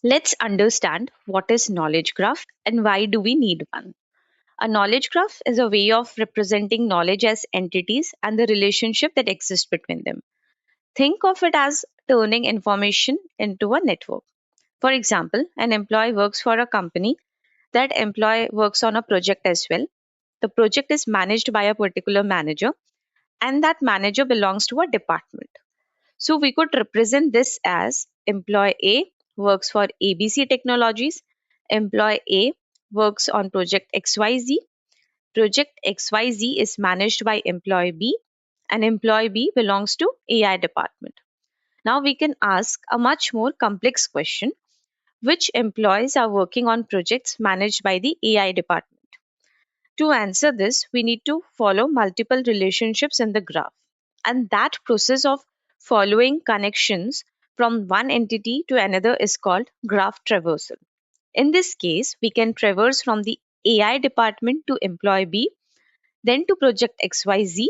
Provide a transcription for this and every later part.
Let's understand what is knowledge graph and why do we need one. A knowledge graph is a way of representing knowledge as entities and the relationship that exists between them. Think of it as turning information into a network. For example, an employee works for a company. That employee works on a project as well. The project is managed by a particular manager, and that manager belongs to a department. So we could represent this as employee A works for ABC Technologies, employee A works on project XYZ, project XYZ is managed by employee B, and employee B belongs to AI department. Now we can ask a much more complex question: which employees are working on projects managed by the AI department? To answer this, we need to follow multiple relationships in the graph. And that process of following connections from one entity to another is called graph traversal. In this case, we can traverse from the AI department to employee B, then to project XYZ,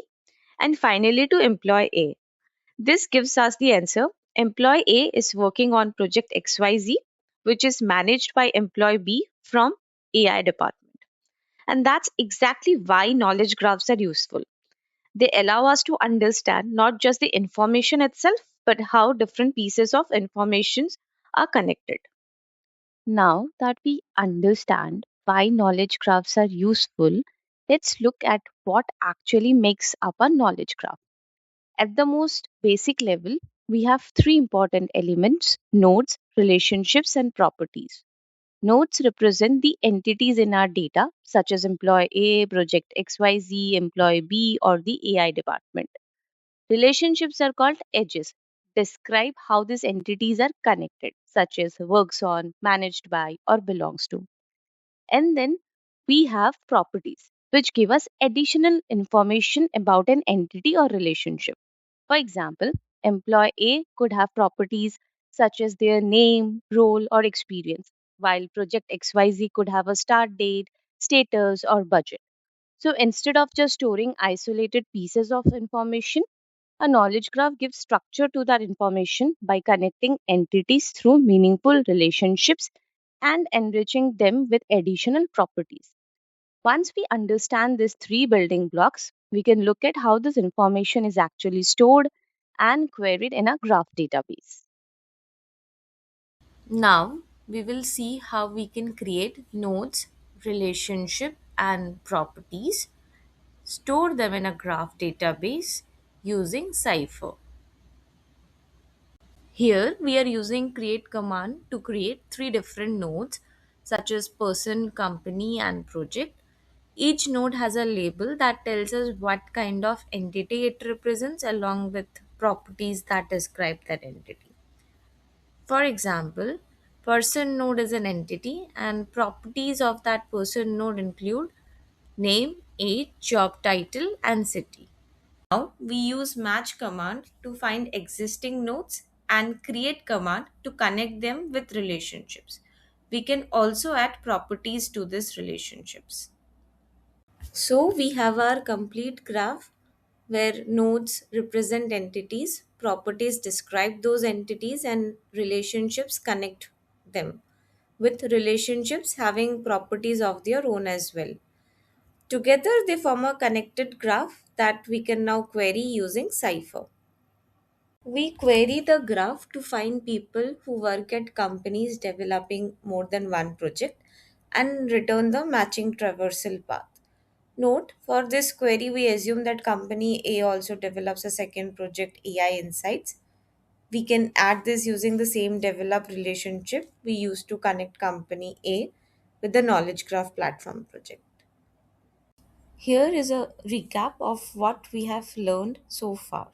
and finally to employee A. This gives us the answer. Employee A is working on project XYZ, which is managed by employee B from AI department. And that's exactly why knowledge graphs are useful. They allow us to understand not just the information itself, but how different pieces of information are connected. Now that we understand why knowledge graphs are useful, let's look at what actually makes up a knowledge graph. At the most basic level, we have three important elements: nodes, relationships, and properties. Nodes represent the entities in our data, such as employee A, project XYZ, employee B, or the AI department. Relationships are called edges, describe how these entities are connected, such as works on, managed by, or belongs to. And then we have properties, which give us additional information about an entity or relationship. For example, employee A could have properties such as their name, role, or experience, while project XYZ could have a start date, status, or budget. So instead of just storing isolated pieces of information, a knowledge graph gives structure to that information by connecting entities through meaningful relationships and enriching them with additional properties. Once we understand these three building blocks, we can look at how this information is actually stored and queried in a graph database. Now we will see how we can create nodes, relationship and properties, store them in a graph database using Cypher. Here we are using create command to create three different nodes such as person, company and project. Each node has a label that tells us what kind of entity it represents along with properties that describe that entity. For example, person node is an entity and properties of that person node include name, age, job title and city. Now we use match command to find existing nodes and create command to connect them with relationships. We can also add properties to these relationships. So we have our complete graph where nodes represent entities, properties describe those entities, and relationships connect them, with relationships having properties of their own as well. Together, they form a connected graph that we can now query using Cypher. We query the graph to find people who work at companies developing more than one project and return the matching traversal path. Note, for this query, we assume that company A also develops a second project, AI Insights. We can add this using the same develop relationship we used to connect company A with the knowledge graph platform project. Here is a recap of what we have learned so far.